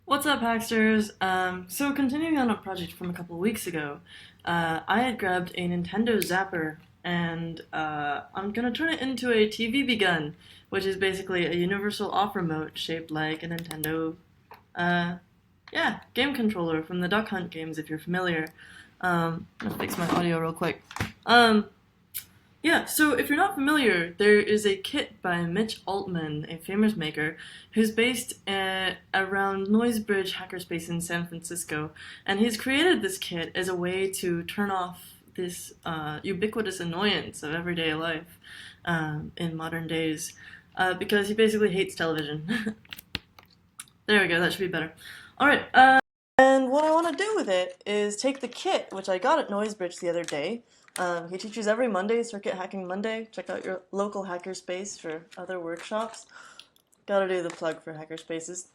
What's up, Hacksters? So continuing on a project from a couple of weeks ago, I had grabbed a Nintendo Zapper, and I'm gonna turn it into a TV gun, which is basically a universal off remote shaped like a Nintendo, uh, yeah, game controller from the Duck Hunt games, if you're familiar. I'll fix my audio real quick. Um, yeah, so if you're not familiar, there is a kit by Mitch Altman, a famous maker, who's based around Noisebridge Hackerspace in San Francisco. And he's created this kit as a way to turn off this ubiquitous annoyance of everyday life in modern days because he basically hates television. There we go, that should be better. Alright, and what I want to do with it is take the kit, which I got at Noisebridge the other day. He teaches every Monday, Circuit Hacking Monday. Check out your local hackerspace for other workshops. Gotta do the plug for hackerspaces.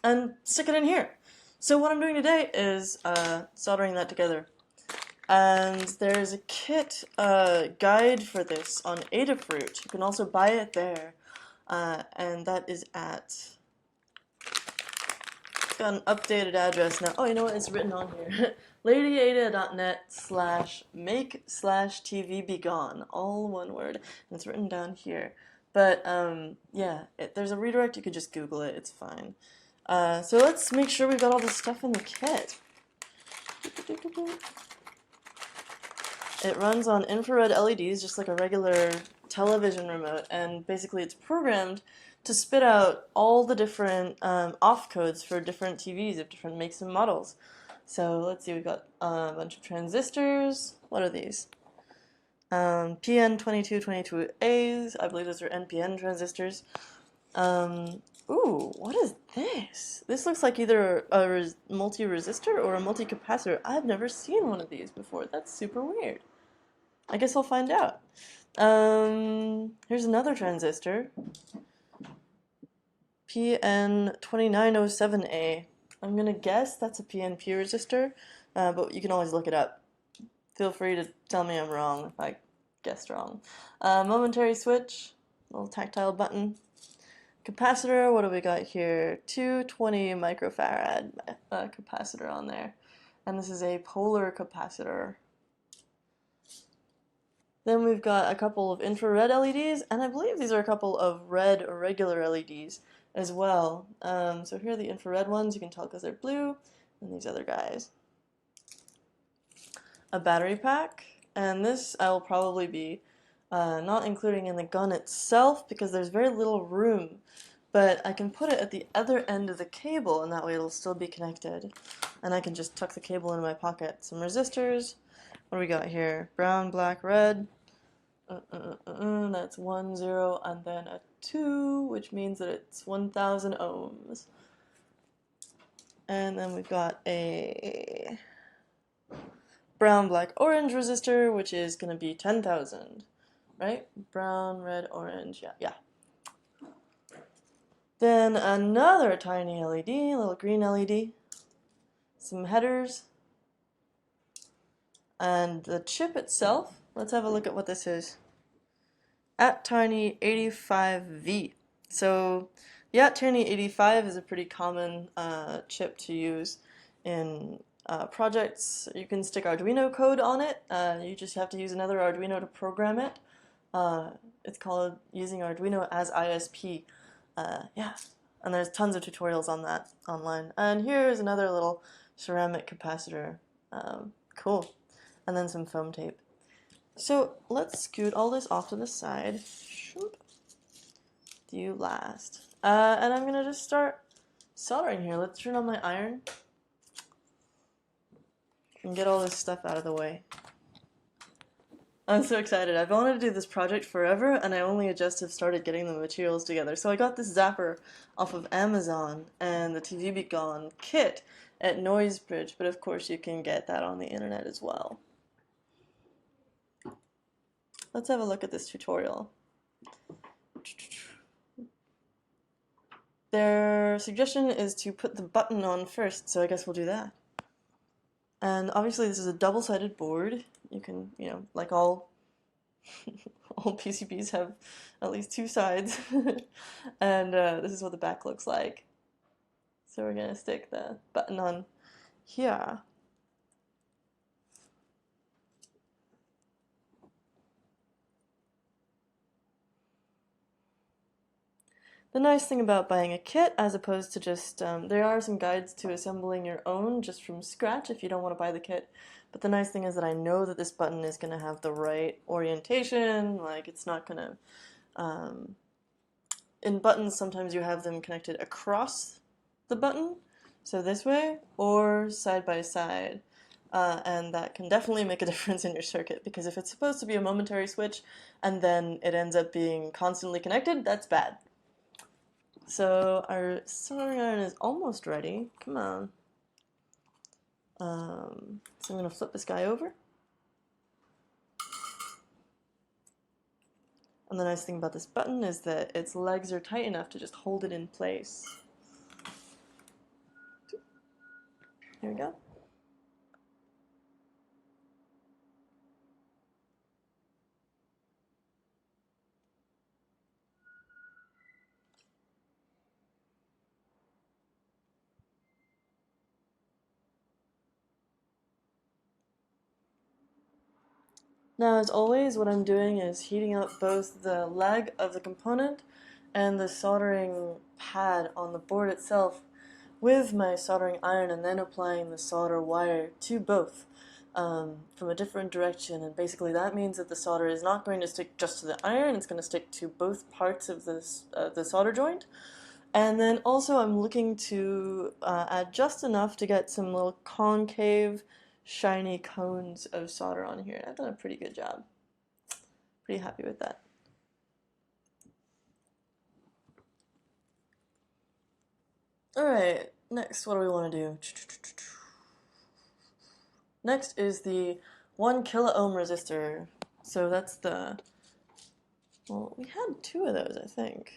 And stick it in here. So what I'm doing today is soldering that together. And there's a kit guide for this on Adafruit. You can also buy it there. And that is at... got an updated address now. Oh, you know what? It's written on here. ladyada.net/make/tvbegone. All one word. And it's written down here. But, yeah, there's a redirect. You can just Google it. It's fine. So let's make sure we've got all this stuff in the kit. It runs on infrared LEDs, just like a regular television remote. And basically it's programmed to spit out all the different off codes for different TVs of different makes and models. So let's see, we've got a bunch of transistors. What are these? PN2222As. I believe those are NPN transistors. Ooh, what is this? This looks like either a multi-resistor or a multi-capacitor. I've never seen one of these before. That's super weird. I guess I'll find out. Here's another transistor. PN2907A. I'm gonna guess that's a PNP resistor, but you can always look it up. Feel free to tell me I'm wrong if I guessed wrong. Momentary switch, little tactile button. Capacitor, what do we got here? 220 microfarad capacitor on there. And this is a polar capacitor. Then we've got a couple of infrared LEDs, and I believe these are a couple of red or regular LEDs as well. So here are the infrared ones, you can tell because they're blue, and these other guys. A battery pack, and this I will probably be not including in the gun itself because there's very little room, but I can put it at the other end of the cable, and that way it'll still be connected. And I can just tuck the cable into my pocket. Some resistors. What do we got here? Brown, black, red. That's 1, 0, and then a 2, which means that it's 1,000 ohms. And then we've got a brown, black, orange resistor, which is going to be 10,000, right? Brown, red, orange, yeah. Then another tiny LED, a little green LED. Some headers. And the chip itself, let's have a look at what this is. ATtiny85V. So the ATtiny85 is a pretty common chip to use in projects. You can stick Arduino code on it. You just have to use another Arduino to program it. It's called using Arduino as ISP. Yeah, and there's tons of tutorials on that online. And here's another little ceramic capacitor. Cool. And then some foam tape. So let's scoot all this off to the side. Do last. And I'm gonna just start soldering here. Let's turn on my iron and get all this stuff out of the way. I'm so excited. I've wanted to do this project forever, and I only just have started getting the materials together. So I got this Zapper off of Amazon and the TV Be Gone kit at Noisebridge, but of course you can get that on the internet as well. Let's have a look at this tutorial. Their suggestion is to put the button on first, so I guess we'll do that. And obviously this is a double-sided board. You can, like all PCBs have at least two sides. And this is what the back looks like. So we're gonna stick the button on here. The nice thing about buying a kit, as opposed to just, there are some guides to assembling your own just from scratch if you don't want to buy the kit. But the nice thing is that I know that this button is going to have the right orientation, like it's not going to, in buttons sometimes you have them connected across the button, so this way, or side by side. And that can definitely make a difference in your circuit, because if it's supposed to be a momentary switch and then it ends up being constantly connected, that's bad. So our soldering iron is almost ready. Come on. So I'm going to flip this guy over. And the nice thing about this button is that its legs are tight enough to just hold it in place. Here we go. Now, as always, what I'm doing is heating up both the leg of the component and the soldering pad on the board itself with my soldering iron, and then applying the solder wire to both from a different direction. And basically that means that the solder is not going to stick just to the iron, it's going to stick to both parts of this, the solder joint. And then also I'm looking to add just enough to get some little concave, shiny cones of solder on here. I've done a pretty good job. Pretty happy with that. Alright, next what do we want to do? Next is the 1 kilo ohm resistor. So that's the, well, we had 2 of those, I think.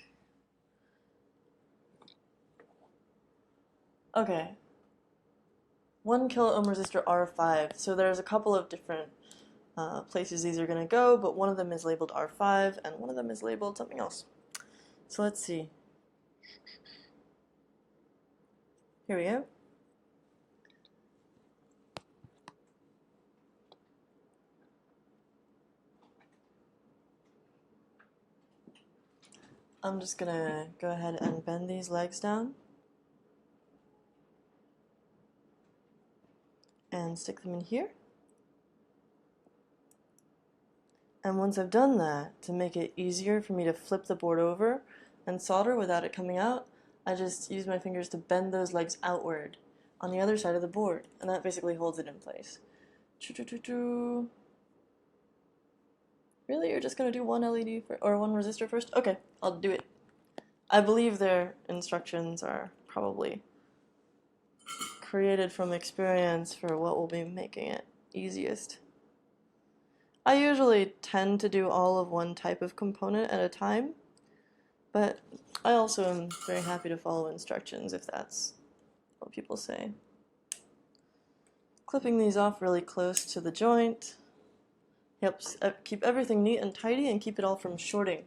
Okay. 1 kilo ohm resistor R5. So there's a couple of different places these are going to go, but one of them is labeled R5 and one of them is labeled something else. So let's see. Here we go. I'm just going to go ahead and bend these legs down and stick them in here. And once I've done that, to make it easier for me to flip the board over and solder without it coming out, I just use my fingers to bend those legs outward on the other side of the board, and that basically holds it in place. Really? You're just going to do one LED or one resistor first? Okay, I'll do it. I believe their instructions are probably created from experience for what will be making it easiest. I usually tend to do all of one type of component at a time, but I also am very happy to follow instructions if that's what people say. Clipping these off really close to the joint helps keep everything neat and tidy and keep it all from shorting.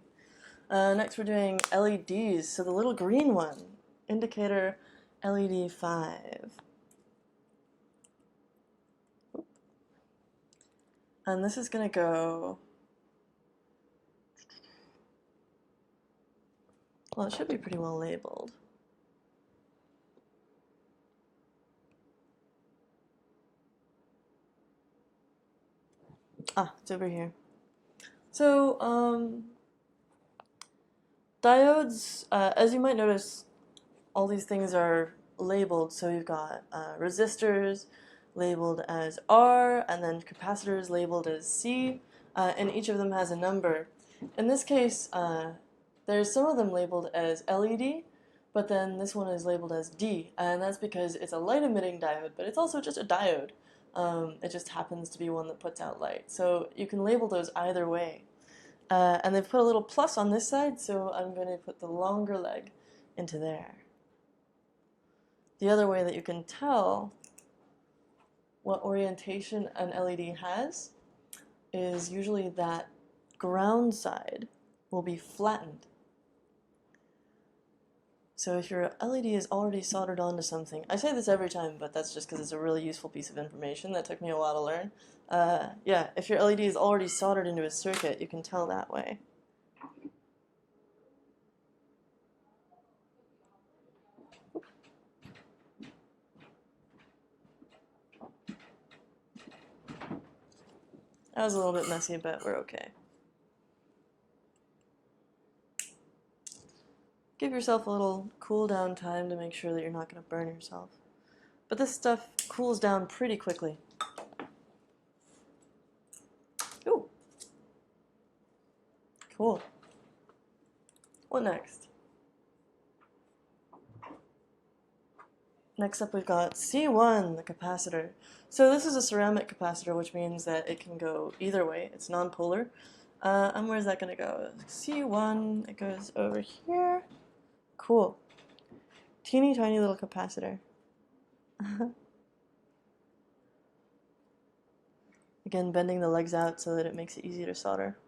Next we're doing LEDs, so the little green one, indicator LED 5. And this is going to go, well, it should be pretty well labeled. Ah, it's over here. So, diodes, as you might notice, all these things are labeled. So you've got resistors labeled as R, and then capacitors labeled as C, and each of them has a number. In this case, there's some of them labeled as LED, but then this one is labeled as D, and that's because it's a light-emitting diode, but it's also just a diode. It just happens to be one that puts out light. So you can label those either way. And they've put a little plus on this side, so I'm going to put the longer leg into there. The other way that you can tell what orientation an LED has is usually that ground side will be flattened. So if your LED is already soldered onto something, I say this every time, but that's just because it's a really useful piece of information that took me a while to learn. Yeah, if your LED is already soldered into a circuit, you can tell that way. That was a little bit messy, but we're okay. Give yourself a little cool down time to make sure that you're not going to burn yourself. But this stuff cools down pretty quickly. Ooh. Cool. What next? Next up we've got C1, the capacitor. So this is a ceramic capacitor, which means that it can go either way. It's non-polar. And where's that going to go? C1, it goes over here. Cool. Teeny tiny little capacitor. Again, bending the legs out so that it makes it easy to solder.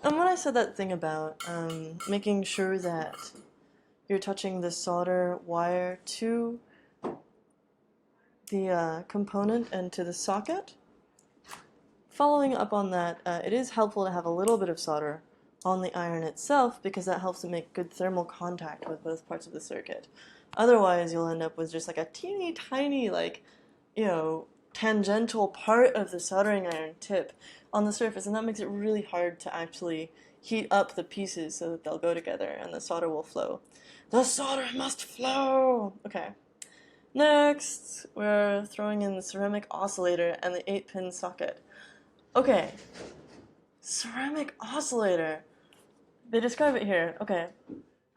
And when I said that thing about making sure that you're touching the solder wire to the component and to the socket, following up on that, it is helpful to have a little bit of solder on the iron itself because that helps it make good thermal contact with both parts of the circuit. Otherwise, you'll end up with just like a teeny tiny, like, tangential part of the soldering iron tip on the surface, and that makes it really hard to actually heat up the pieces so that they'll go together and the solder will flow. The solder must flow! Okay. Next, we're throwing in the ceramic oscillator and the 8-pin socket. Okay, ceramic oscillator. They describe it here. Okay,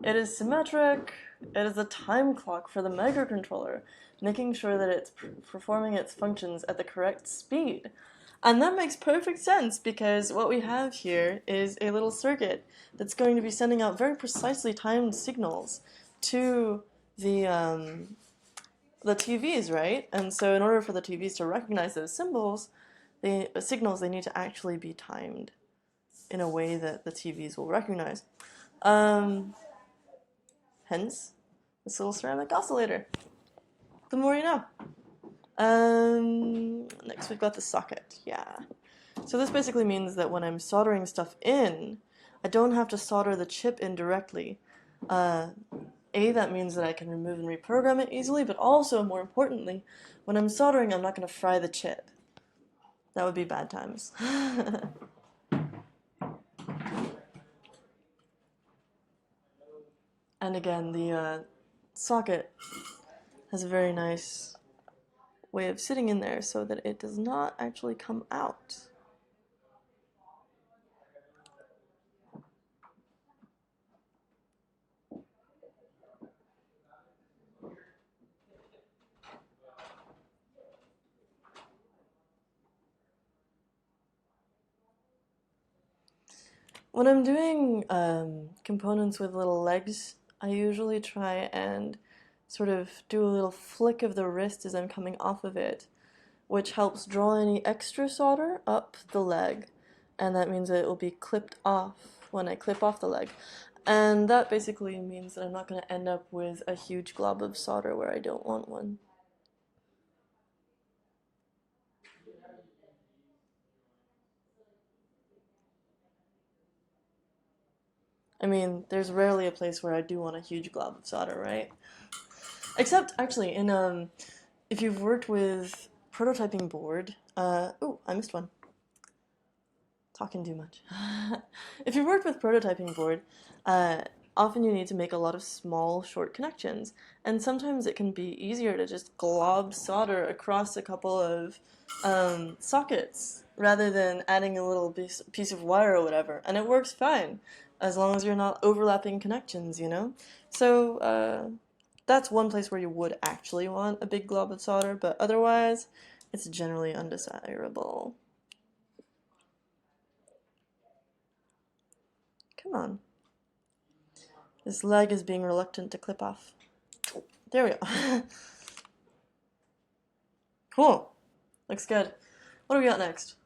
it is symmetric. It is a time clock for the microcontroller, making sure that it's performing its functions at the correct speed. And that makes perfect sense because what we have here is a little circuit that's going to be sending out very precisely timed signals to the TVs, right? And so in order for the TVs to recognize those signals, they need to actually be timed in a way that the TVs will recognize. Hence, this little ceramic oscillator. The more you know. Next we've got the socket. Yeah. So this basically means that when I'm soldering stuff in, I don't have to solder the chip in directly. That means that I can remove and reprogram it easily, but also, more importantly, when I'm soldering, I'm not going to fry the chip. That would be bad times. And again, the socket has a very nice way of sitting in there so that it does not actually come out. When I'm doing components with little legs, I usually try and sort of do a little flick of the wrist as I'm coming off of it, which helps draw any extra solder up the leg, and that means that it will be clipped off when I clip off the leg. And that basically means that I'm not going to end up with a huge glob of solder where I don't want one. I mean, there's rarely a place where I do want a huge glob of solder, right? Except, actually, if you've worked with prototyping board, oh, I missed one. Talking too much. If you've worked with prototyping board, often you need to make a lot of small, short connections, and sometimes it can be easier to just glob solder across a couple of sockets rather than adding a little piece of wire or whatever, and it works fine as long as you're not overlapping connections, you know? So that's one place where you would actually want a big glob of solder, but otherwise it's generally undesirable. Come on. This leg is being reluctant to clip off. There we go. Cool. Looks good. What do we got next?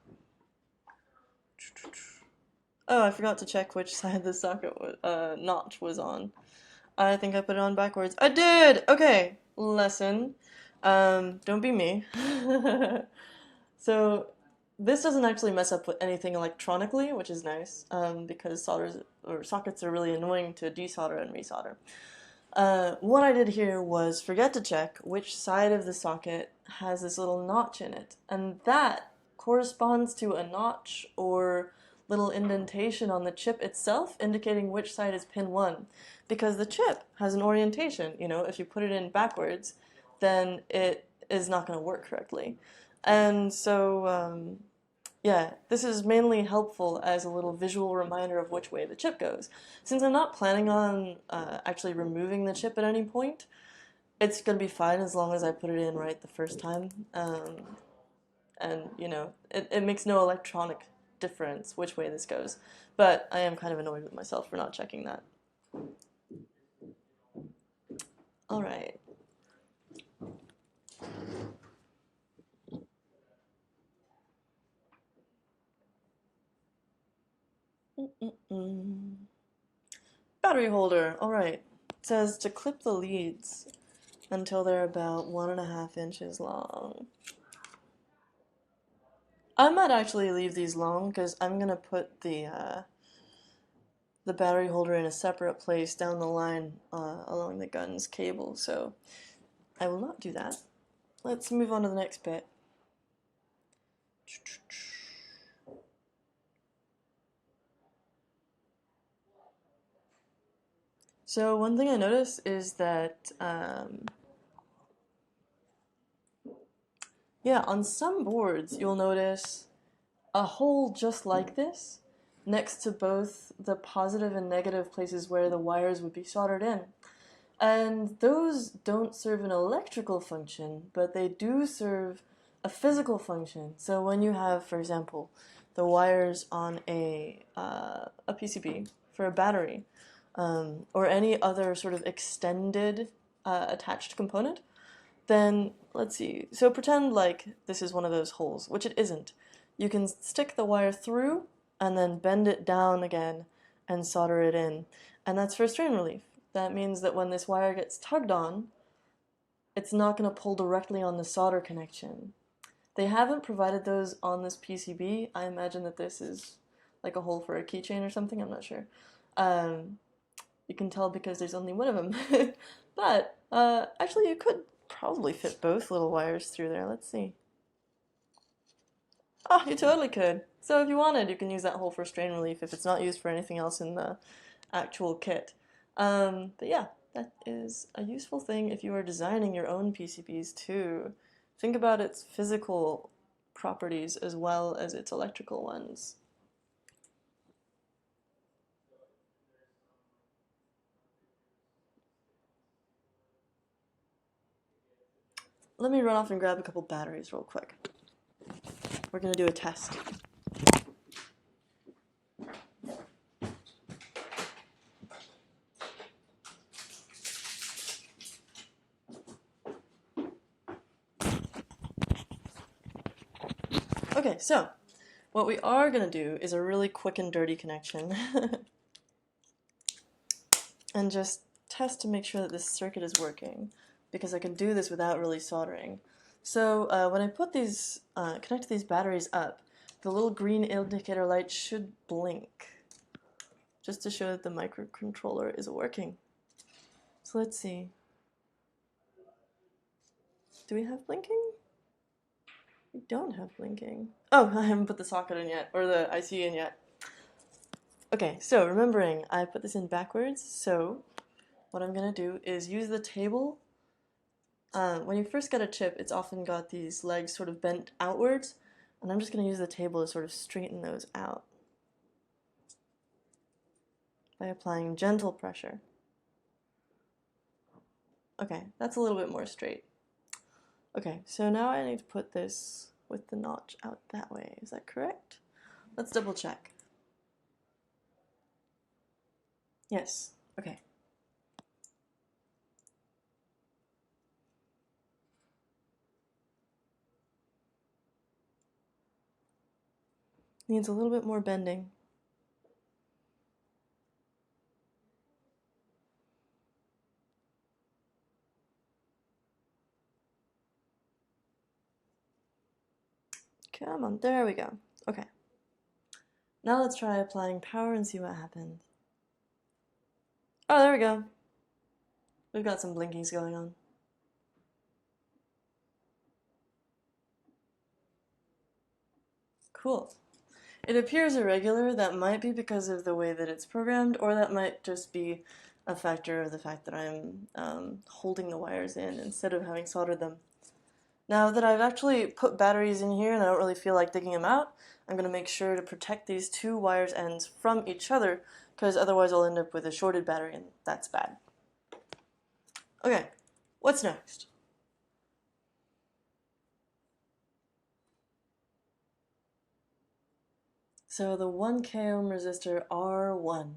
Oh, I forgot to check which side the socket notch was on. I think I put it on backwards. I did! Okay. Lesson. Don't be me. So, this doesn't actually mess up with anything electronically, which is nice, because sockets are really annoying to desolder and resolder. What I did here was forget to check which side of the socket has this little notch in it, and that corresponds to a notch or little indentation on the chip itself indicating which side is pin 1, because the chip has an orientation. If you put it in backwards, then it is not going to work correctly. And so yeah, this is mainly helpful as a little visual reminder of which way the chip goes. Since I'm not planning on actually removing the chip at any point, it's going to be fine as long as I put it in right the first time. And, it makes no electronic difference which way this goes. But I am kind of annoyed with myself for not checking that. All right. Battery holder. All right. It says to clip the leads until they're about 1.5 inches long. I might actually leave these long because I'm gonna put the battery holder in a separate place down the line along the gun's cable, so I will not do that. Let's move on to the next bit. So one thing I noticed is that yeah, on some boards you'll notice a hole just like this next to both the positive and negative places where the wires would be soldered in. And those don't serve an electrical function, but they do serve a physical function. So when you have, for example, the wires on a PCB for a battery, or any other sort of extended attached component, then let's see. So pretend like this is one of those holes, which it isn't. You can stick the wire through and then bend it down again and solder it in. And that's for strain relief. That means that when this wire gets tugged on, it's not going to pull directly on the solder connection. They haven't provided those on this PCB. I imagine that this is like a hole for a keychain or something. I'm not sure. You can tell because there's only one of them. But actually, you could probably fit both little wires through there. Let's see. Oh, you totally could. So if you wanted, you can use that hole for strain relief if it's not used for anything else in the actual kit. But yeah, that is a useful thing if you are designing your own PCBs too. Think about its physical properties as well as its electrical ones. Let me run off and grab a couple batteries real quick. We're going to do a test. Okay, so what we are going to do is a really quick and dirty connection and just test to make sure that this circuit is working, because I can do this without really soldering. So when I put these, connect these batteries up, the little green indicator light should blink, just to show that the microcontroller is working. So let's see. Do we have blinking? We don't have blinking. Oh, I haven't put the socket in yet, or the IC in yet. Okay, so remembering, I put this in backwards, so what I'm going to do is use the table. When you first get a chip, it's often got these legs sort of bent outwards, and I'm just going to use the table to sort of straighten those out by applying gentle pressure. Okay, that's a little bit more straight. Okay, so now I need to put this with the notch out that way. Is that correct? Let's double check. Yes, okay. Needs a little bit more bending. Come on, there we go. Okay. Now let's try applying power and see what happens. Oh, there we go. We've got some blinkings going on. Cool. It appears irregular. That might be because of the way that it's programmed, or that might just be a factor of the fact that I'm holding the wires in instead of having soldered them. Now that I've actually put batteries in here and I don't really feel like digging them out, I'm going to make sure to protect these two wires ends from each other, because otherwise I'll end up with a shorted battery and that's bad. Okay, what's next? So the 1K ohm resistor R1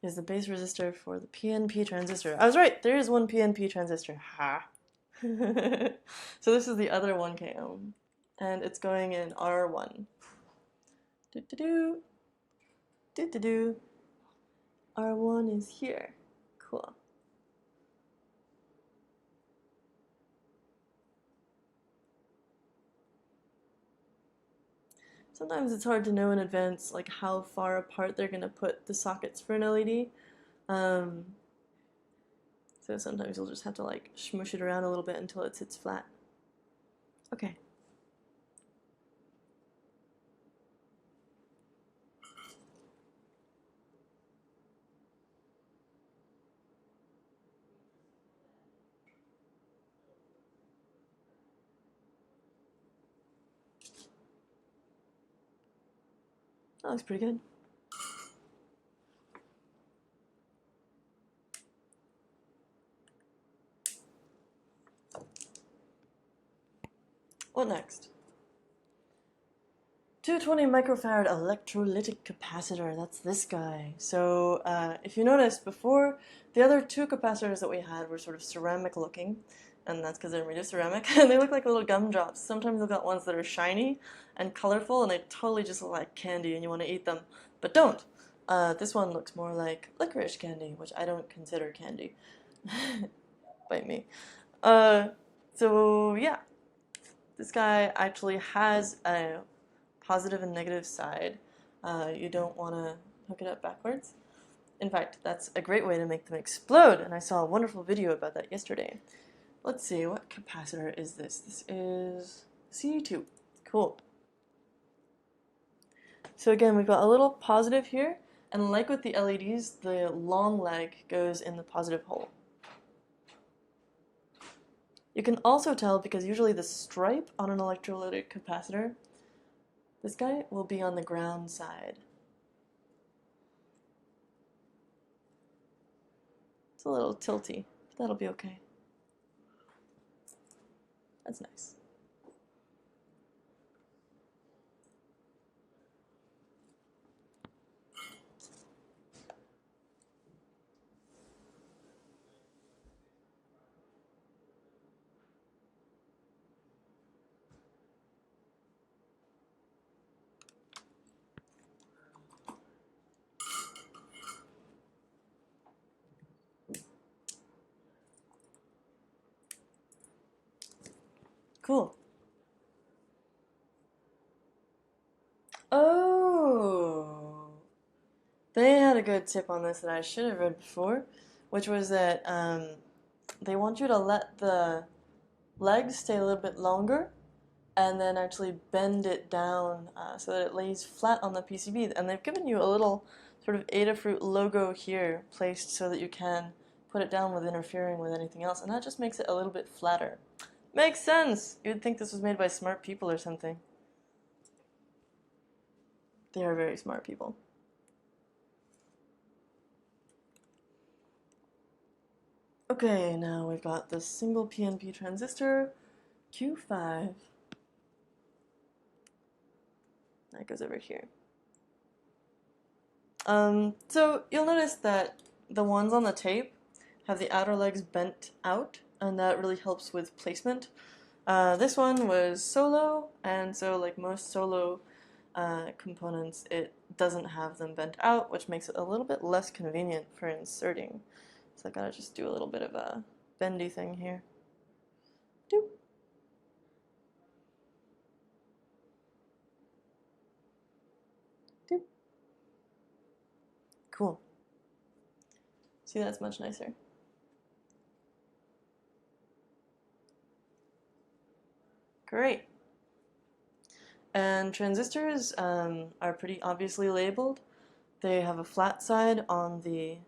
is the base resistor for the PNP transistor. I was right, there is one PNP transistor. Ha! So this is the other 1K ohm, and it's going in R1. Do-do-do. Do-do-do. R1 is here. Cool. Sometimes it's hard to know in advance like how far apart they're going to put the sockets for an LED. So sometimes you'll just have to like smush it around a little bit until it sits flat. Okay. That looks pretty good. What next? 220 microfarad electrolytic capacitor. That's this guy. So if you noticed before, the other two capacitors that we had were sort of ceramic looking, and that's because they're made of ceramic, and they look like little gumdrops. Sometimes you've got ones that are shiny and colorful, and they totally just look like candy, and you want to eat them, but don't. This one looks more like licorice candy, which I don't consider candy. Bite me. So yeah, this guy actually has a positive and negative side. You don't want to hook it up backwards. In fact, that's a great way to make them explode, and I saw a wonderful video about that yesterday. Let's see, what capacitor is this? This is C2. Cool. So again, we've got a little positive here, and like with the LEDs, the long leg goes in the positive hole. You can also tell because usually the stripe on an electrolytic capacitor, this guy will be on the ground side. It's a little tilty, but that'll be okay. That's nice. Cool. Oh, they had a good tip on this that I should have read before, which was that they want you to let the legs stay a little bit longer and then actually bend it down so that it lays flat on the PCB. And they've given you a little sort of Adafruit logo here placed so that you can put it down without interfering with anything else, and that just makes it a little bit flatter. Makes sense! You'd think this was made by smart people or something. They are very smart people. Okay, now we've got the single PNP transistor, Q5. That goes over here. So you'll notice that the ones on the tape have the outer legs bent out, and that really helps with placement. This one was solo, and so like most solo components, it doesn't have them bent out, which makes it a little bit less convenient for inserting. So I gotta just do a little bit of a bendy thing here. Doop. Doop. Cool. See, that's much nicer. Great. And transistors are pretty obviously labeled. They have a flat side on the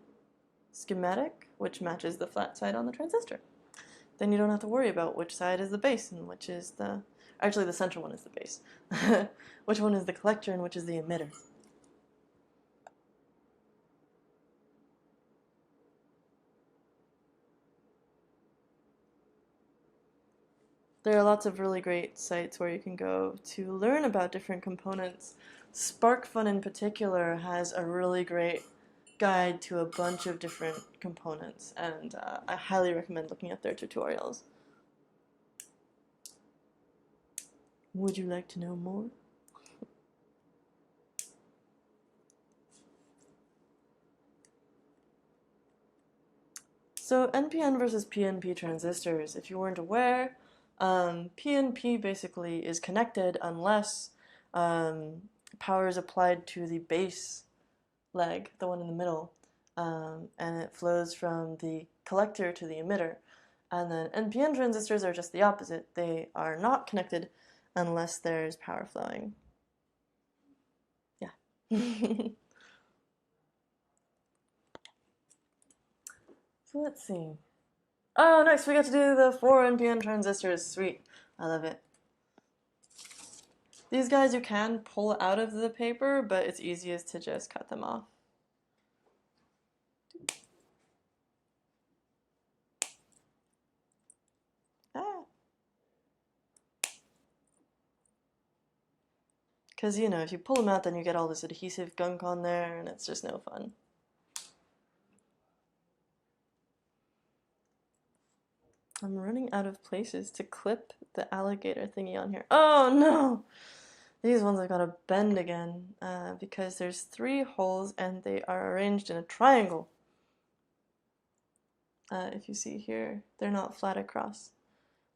schematic, which matches the flat side on the transistor. Then you don't have to worry about which side is the base and which is the... Actually, the central one is the base. Which one is the collector and which is the emitter. There are lots of really great sites where you can go to learn about different components. SparkFun in particular has a really great guide to a bunch of different components, and I highly recommend looking at their tutorials. Would you like to know more? So NPN versus PNP transistors, if you weren't aware, PNP basically is connected unless power is applied to the base leg, the one in the middle, and it flows from the collector to the emitter. And then NPN transistors are just the opposite. They are not connected unless there's power flowing. Yeah. So let's see. Oh, next we got to do the 4 NPN transistors. Sweet. I love it. These guys you can pull out of the paper, but it's easiest to just cut them off. Ah. Because, you know, if you pull them out, then you get all this adhesive gunk on there, and it's just no fun. I'm running out of places to clip the alligator thingy on here. Oh no! These ones I've got to bend again because there's 3 holes and they are arranged in a triangle. If you see here, they're not flat across.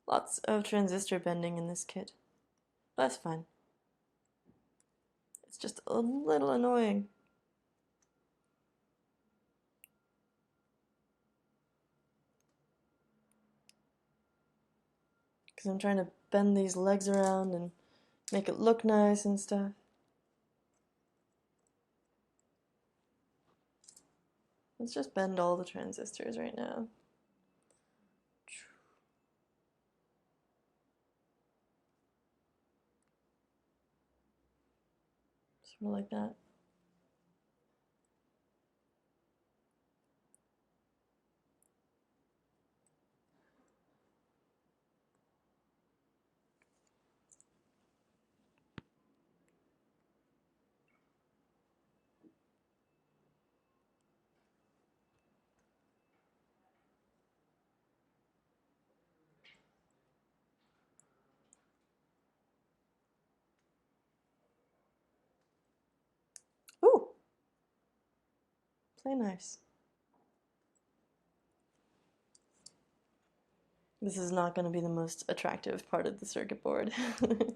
Lots of transistor bending in this kit. That's fine. It's just a little annoying. Because I'm trying to bend these legs around and make it look nice and stuff. Let's just bend all the transistors right now. Sort of like that. Ooh! Play nice. This is not going to be the most attractive part of the circuit board. But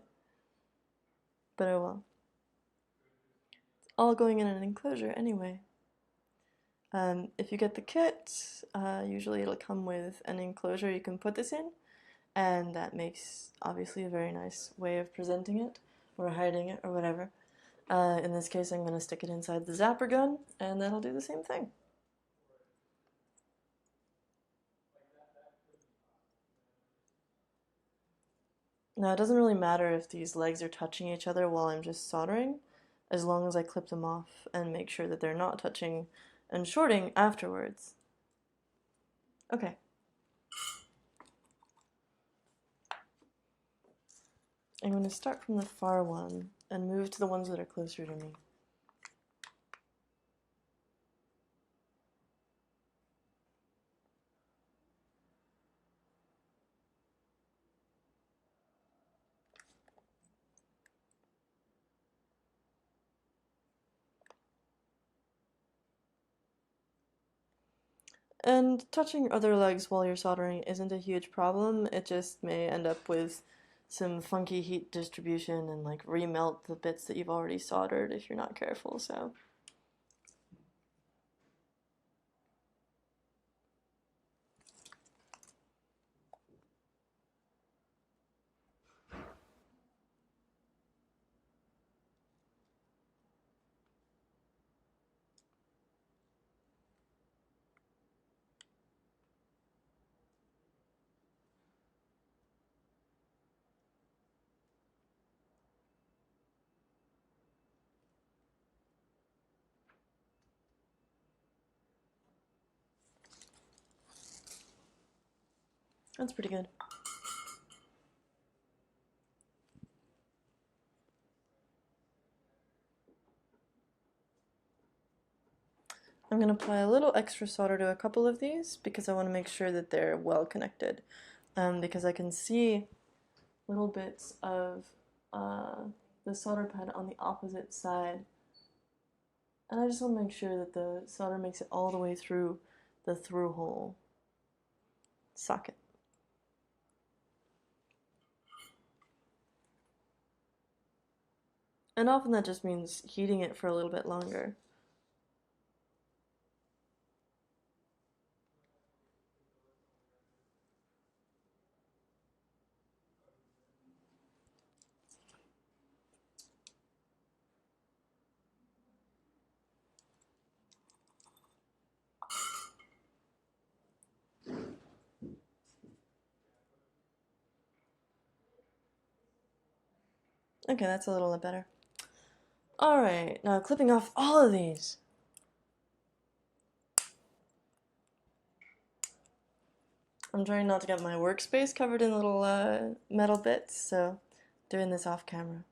oh well. It's all going in an enclosure anyway. If you get the kit, usually it'll come with an enclosure you can put this in, and that makes obviously a very nice way of presenting it, or hiding it, or whatever. In this case, I'm going to stick it inside the zapper gun, and that'll do the same thing. Now, it doesn't really matter if these legs are touching each other while I'm just soldering, as long as I clip them off and make sure that they're not touching and shorting afterwards. Okay. I'm going to start from the far one and move to the ones that are closer to me. And touching other legs while you're soldering isn't a huge problem. It just may end up with some funky heat distribution and like remelt the bits that you've already soldered if you're not careful, so. That's pretty good. I'm going to apply a little extra solder to a couple of these because I want to make sure that they're well connected. Because I can see little bits of the solder pad on the opposite side. And I just want to make sure that the solder makes it all the way through the through hole socket. And often that just means heating it for a little bit longer. Okay, that's a little bit better. Alright, now clipping off all of these. I'm trying not to get my workspace covered in little metal bits, so doing this off camera.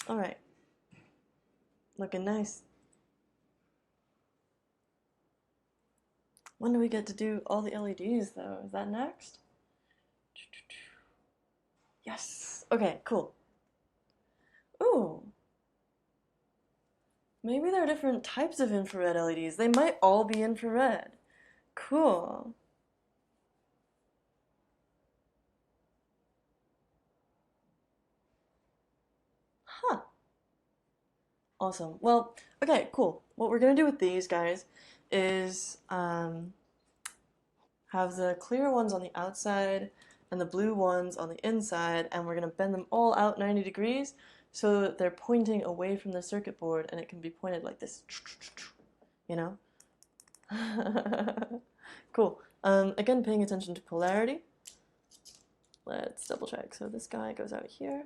Alright. Looking nice. When do we get to do all the LEDs though? Is that next? Yes! Okay, cool. Ooh! Maybe there are different types of infrared LEDs. They might all be infrared. Cool. Huh. Awesome. Well, okay, cool. What we're gonna do with these guys is have the clear ones on the outside and the blue ones on the inside, and we're gonna bend them all out 90 degrees so that they're pointing away from the circuit board, and it can be pointed like this, you know? Cool. Again, paying attention to polarity. Let's double check. So this guy goes out here.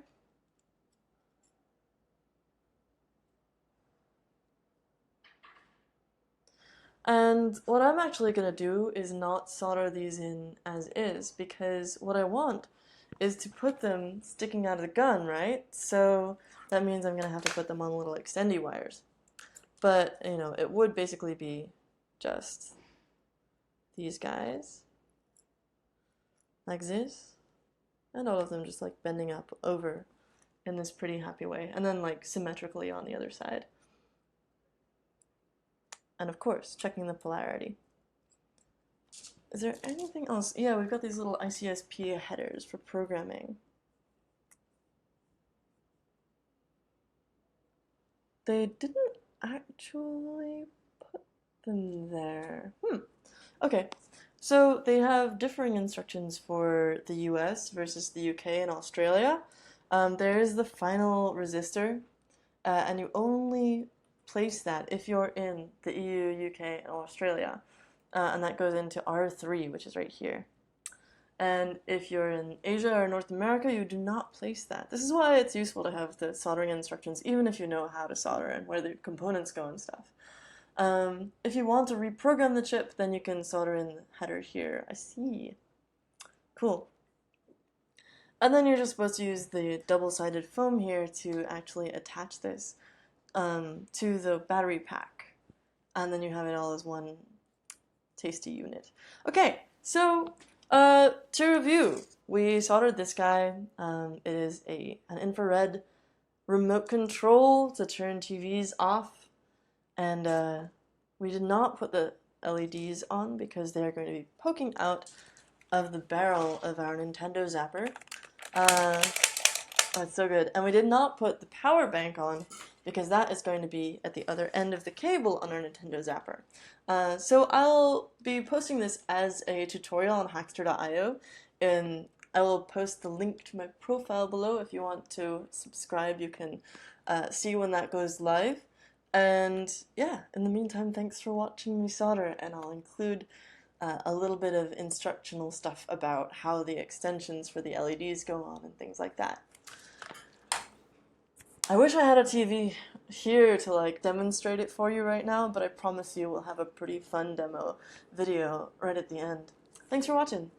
And what I'm actually going to do is not solder these in as is, because what I want is to put them sticking out of the gun, right? So that means I'm going to have to put them on little extendy wires. But, you know, it would basically be just these guys, like this, and all of them just like bending up over in this pretty happy way, and then like symmetrically on the other side. And of course, checking the polarity. Is there anything else? Yeah, we've got these little ICSP headers for programming. They didn't actually put them there. Okay, so they have differing instructions for the US versus the UK and Australia. There is the final resistor, and you only place that if you're in the EU, UK, and Australia. And that goes into R3, which is right here. And if you're in Asia or North America, you do not place that. This is why it's useful to have the soldering instructions, even if you know how to solder and where the components go and stuff. If you want to reprogram the chip, then you can solder in the header here. I see. Cool. And then you're just supposed to use the double-sided foam here to actually attach this to the battery pack. And then you have it all as one tasty unit. Okay, so to review, we soldered this guy. It is an infrared remote control to turn TVs off, and we did not put the LEDs on because they are going to be poking out of the barrel of our Nintendo Zapper. That's so good. And we did not put the power bank on because that is going to be at the other end of the cable on our Nintendo Zapper. So I'll be posting this as a tutorial on Hackster.io, and I will post the link to my profile below. If you want to subscribe, you can see when that goes live. And yeah, in the meantime, thanks for watching me solder, and I'll include a little bit of instructional stuff about how the extensions for the LEDs go on and things like that. I wish I had a TV here to like demonstrate it for you right now, but I promise you we'll have a pretty fun demo video right at the end. Thanks for watching!